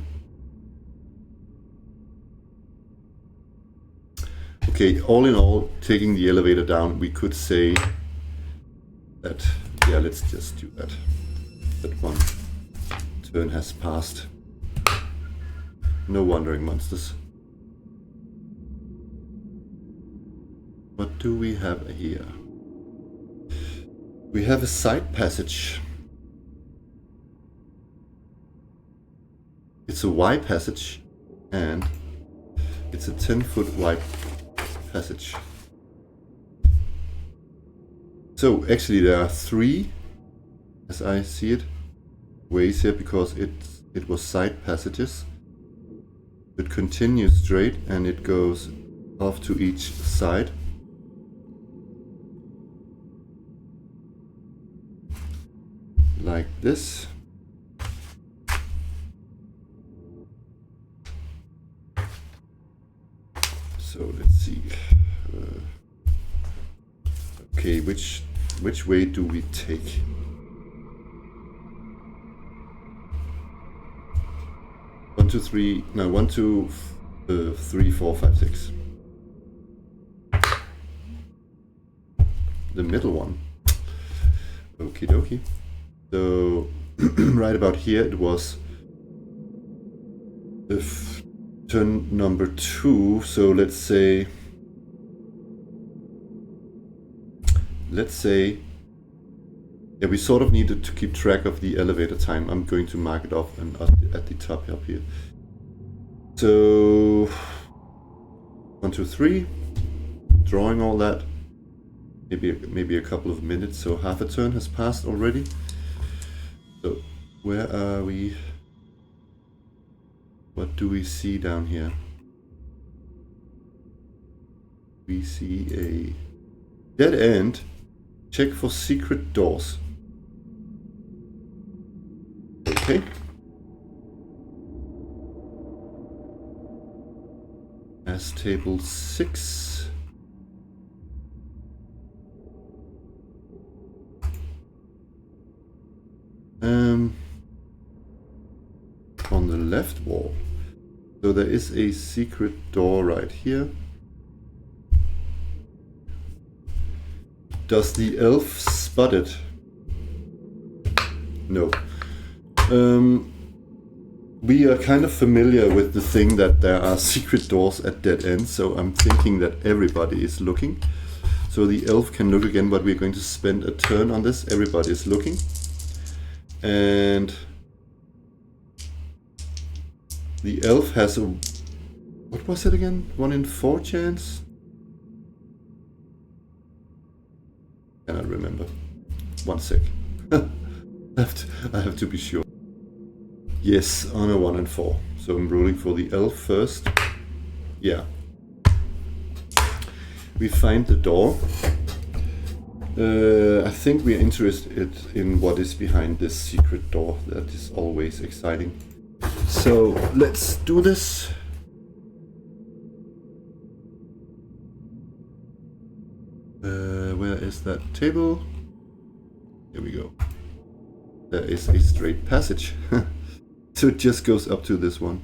Okay, all in all, taking the elevator down, we could say that, yeah, let's just do that. That one turn has passed. No wandering monsters. What do we have here? We have a side passage. It's a Y passage, and it's a 10-foot wide passage. So actually there are 3, as I see it, ways here, because it was side passages. It continues straight and it goes off to each side. Like this. So let's see. Okay, which way do we take? One, two, three. No, 1, 2, 3, 4, 5, 6. The middle one. Okie dokie. So right about here it was turn number 2. So let's say yeah, we sort of needed to keep track of the elevator time. I'm going to mark it off and at the top up here. So 1, 2, 3. Drawing all that. Maybe a couple of minutes. So half a turn has passed already. So where are we? What do we see down here? We see a dead end. Check for secret doors. Okay. As table 6. On the left wall. So there is a secret door right here. Does the elf spot it? No. We are kind of familiar with the thing that there are secret doors at dead ends, so I'm thinking that everybody is looking. So the elf can look again, but we're going to spend a turn on this. Everybody is looking. And the elf has a, what was it again? 1 in 4 chance? Cannot remember. 1 sec. I have to be sure. Yes, on a 1 in 4. So I'm rolling for the elf first. Yeah. We find the door. I think we're interested in what is behind this secret door. That is always exciting. So let's do this. Where is that table? Here we go. There is a straight passage. So it just goes up to this one.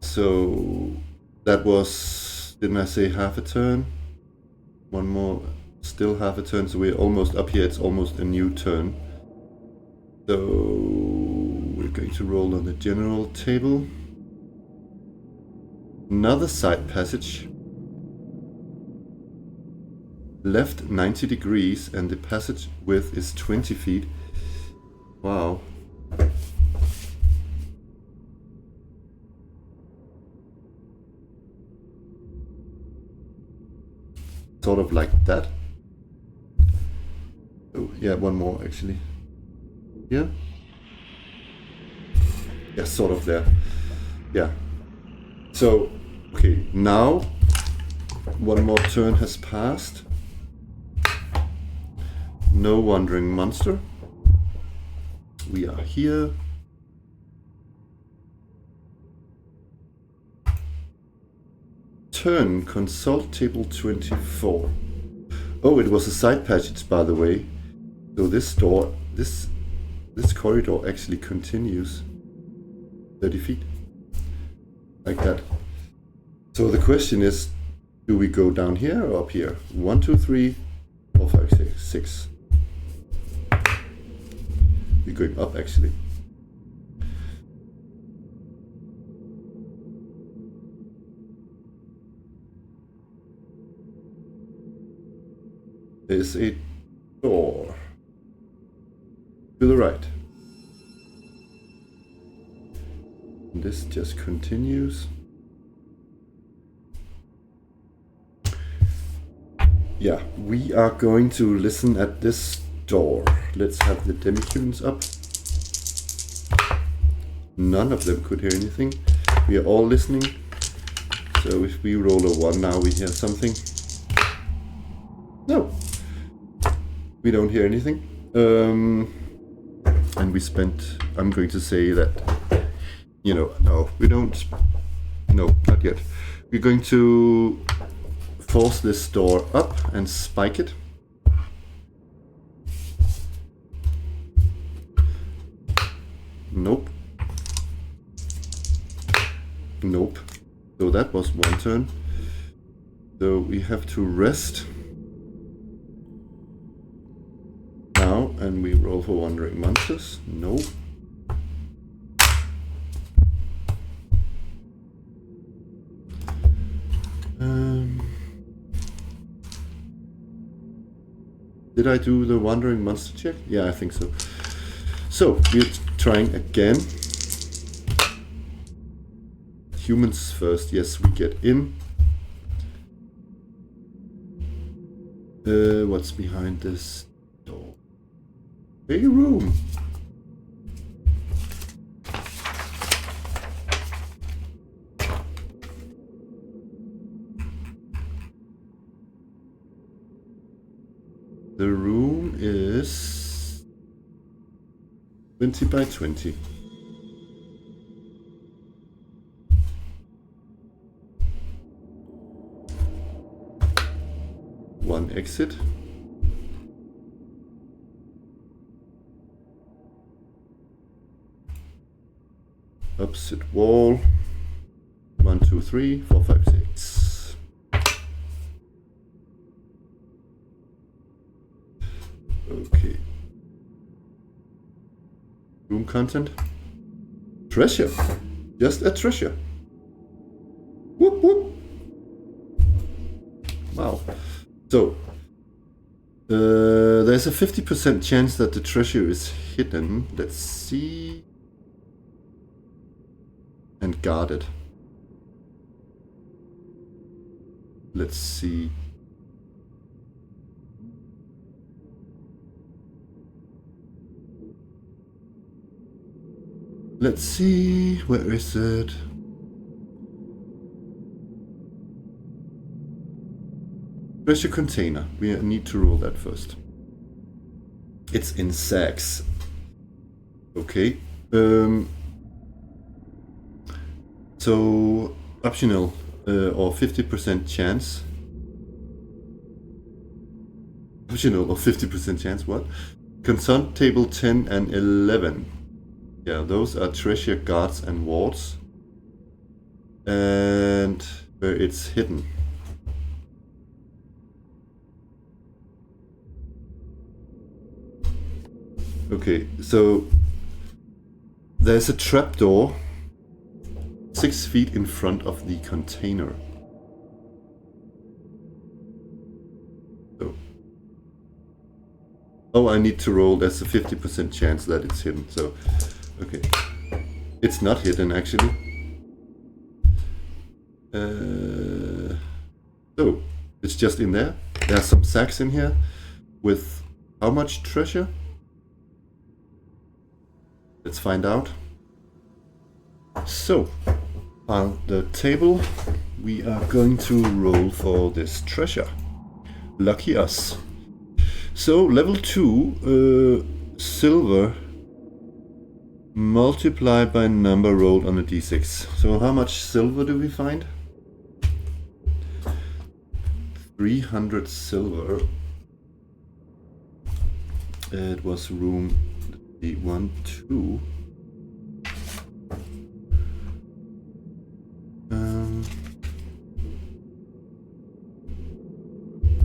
So that was, didn't I say half a turn? One more, still half a turn, so we're almost up here. It's almost a new turn. So we're going to roll on the general table. Another side passage. Left 90 degrees and the passage width is 20 feet. Wow. Sort of like that. Oh, yeah, one more actually. Here? Yeah, sort of there. Yeah. So, okay, now one more turn has passed. No wandering monster. We are here. Turn, consult table 24. Oh, it was a side passage, by the way. So this door, this corridor actually continues 30 feet. Like that. So the question is, do we go down here or up here? 1, 2, 3, 4, 5, 6. We're going up actually. There's a door to the right. And this just continues. Yeah, we are going to listen at this door. Let's have the demi-humans up. None of them could hear anything. We are all listening. So if we roll a 1 now, we hear something. No, we don't hear anything. And we spent, I'm going to say that, you know, no, we don't, no, not yet. We're going to force this door up and spike it. Nope. Nope. So that was 1 turn. So we have to rest now, and we roll for wandering monsters. Nope. Did I do the wandering monster check? Yeah, I think so. So we're trying again. Humans first. Yes, we get in. What's behind this door? A room. The room is 20 by 20. One exit. Opposite wall. 1, 2, 3, 4, 5, 6. Okay. Room content. Treasure. Just a treasure. Whoop whoop. Wow. So, there's a 50% chance that the treasure is hidden. Let's see. And guarded. Let's see. Let's see, where is it? Treasure container. We need to roll that first. It's in sacks. Okay. So optional or 50% chance. Optional or 50% chance. What? Consult table 10 and 11. Yeah, those are treasure guards and wards. And where it's hidden. Okay, so there's a trapdoor 6 feet in front of the container. So, oh, I need to roll. There's a 50% chance that it's hidden. So, okay, it's not hidden actually. So it's just in there. There are some sacks in here with how much treasure? Let's find out. So, on the table, we are going to roll for this treasure. Lucky us. So, level 2, silver, multiplied by number rolled on a d6. So, how much silver do we find? 300 silver. It was room 1, 2.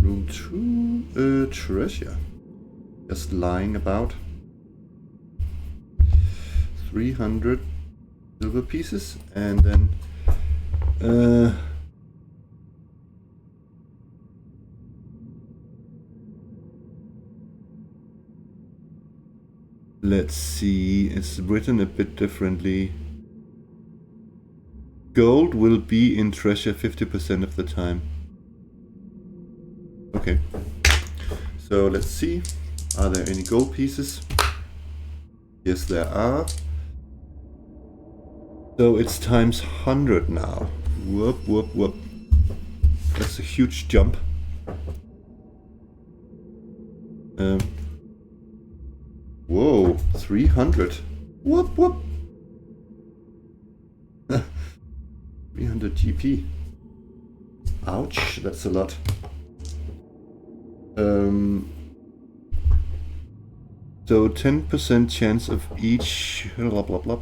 Room 2, treasure. Just lying about. 300 silver pieces, and then let's see, it's written a bit differently. Gold will be in treasure 50% of the time. Okay, so let's see, are there any gold pieces? Yes, there are. So it's times 100 now. Whoop, whoop, whoop. That's a huge jump. Whoa, 300. Whoop, whoop. 300 GP. Ouch, that's a lot. So 10% chance of each, blah, blah, blah.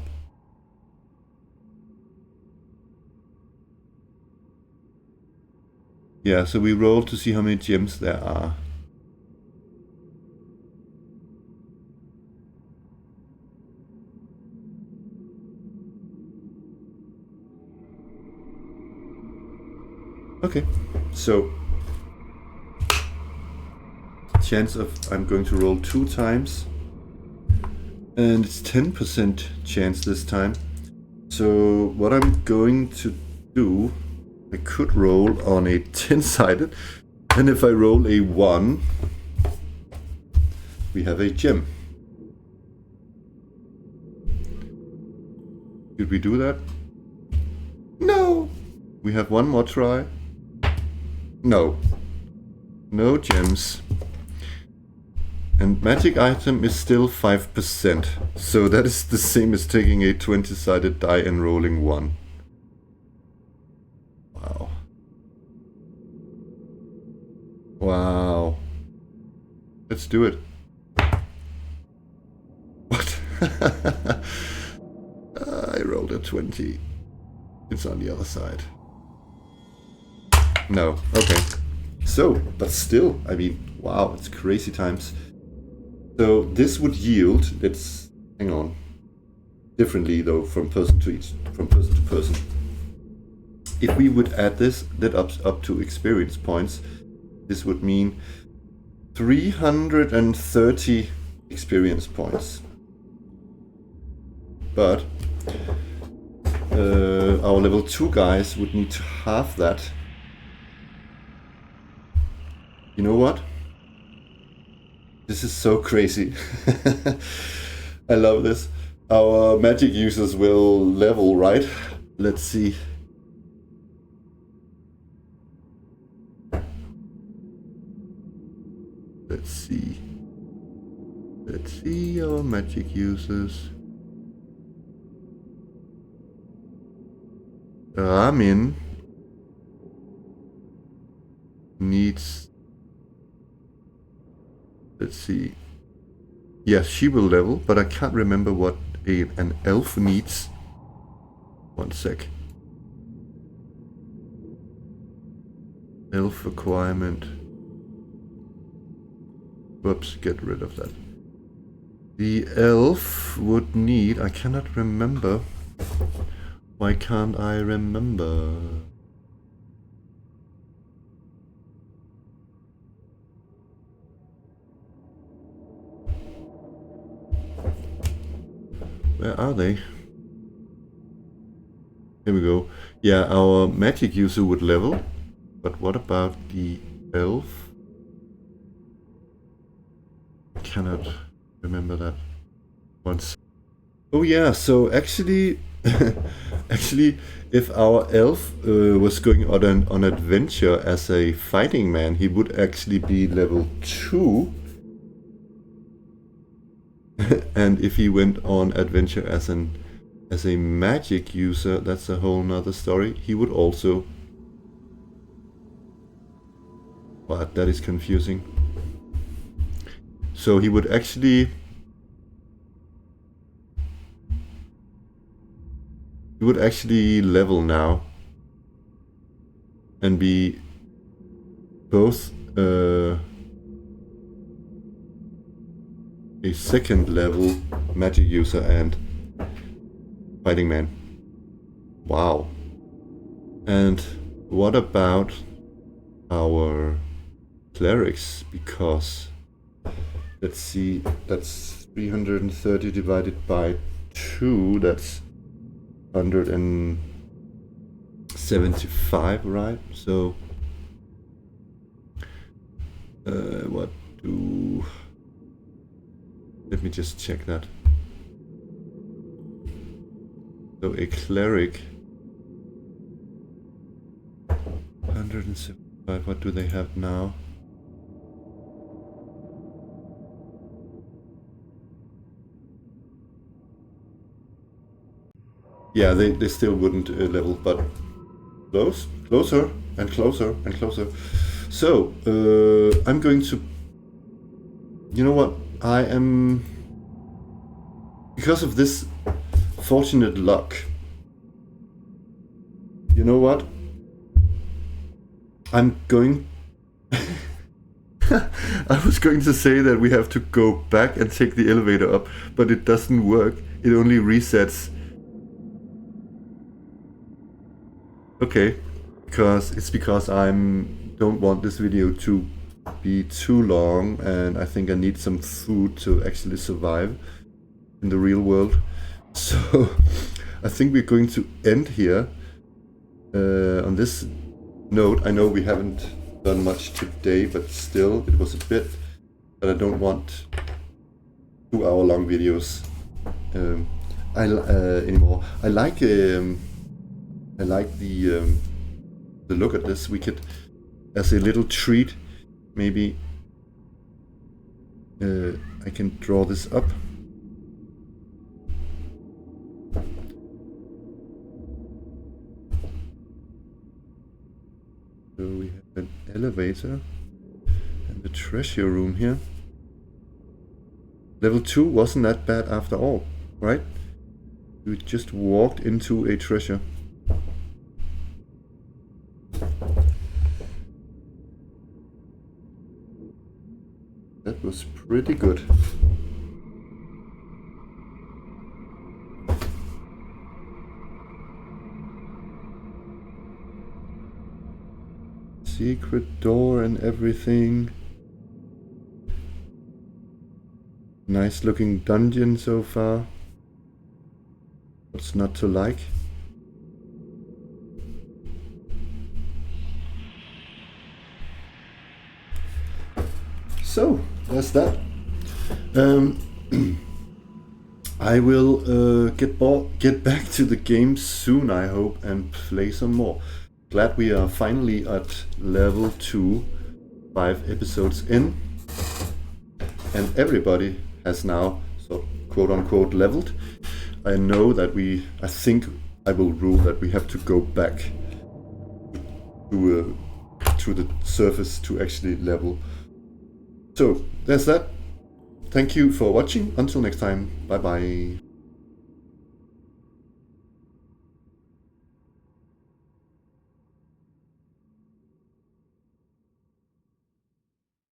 Yeah, so we roll to see how many gems there are. Okay, so chance of, I'm going to roll 2 times, and it's 10% chance this time. So what I'm going to do, I could roll on a 10-sided, and if I roll a 1, we have a gem. Did we do that? No! We have one more try. No. No gems. And magic item is still 5%. So that is the same as taking a 20-sided die and rolling 1. Wow. Wow. Let's do it. What? I rolled a 20. It's on the other side. No. Okay. So, but still, I mean, wow, it's crazy times. So this would yield, let's hang on, differently though from person to person. If we would add this, that up to experience points, this would mean 330 experience points. But our level 2 guys would need to halve that. You know what? This is so crazy. I love this. Our magic users will level, right? Let's see. Let's see. Let's see our magic users. Ramin needs... Let's see. Yes, she will level, but I can't remember what an elf needs. One sec. Elf requirement. Whoops, get rid of that. The elf would need... I cannot remember. Why can't I remember? Where are they? Here we go. Yeah, our magic user would level. But what about the elf? I cannot remember that once. Oh yeah, so actually... actually, if our elf was going on an adventure as a fighting man, he would actually be level 2. And if he went on adventure as a magic user, that's a whole nother story. He would also... But that is confusing. So he would actually level now and be both a second level magic user and fighting man. Wow. And what about our clerics? Because let's see, that's 330 divided by 2, that's 175, right? So what do... Let me just check that. So a cleric, 175, what do they have now? Yeah, they still wouldn't level, but closer and closer and closer. So I'm going to, you know what, I am, because of this fortunate luck, you know what, I'm going I was going to say that we have to go back and take the elevator up, but it doesn't work. It only resets. Okay, because I don't want this video to be too long, and I think I need some food to actually survive in the real world. So I think we're going to end here on this note. I know we haven't done much today, but still it was a bit, but I don't want 2-hour-long videos anymore. I like the look at this. We could, as a little treat, maybe I can draw this up. So we have an elevator and the treasure room here. Level 2 wasn't that bad after all, right? We just walked into a treasure. That was pretty good. Secret door and everything. Nice looking dungeon so far. What's not to like? So, that's that. I will get back to the game soon, I hope, and play some more. Glad we are finally at level 2, 5 episodes in, and everybody has now, so quote-unquote, leveled. I know that I think I will rule that we have to go back to the surface to actually level. So, there's that. Thank you for watching. Until next time, bye bye.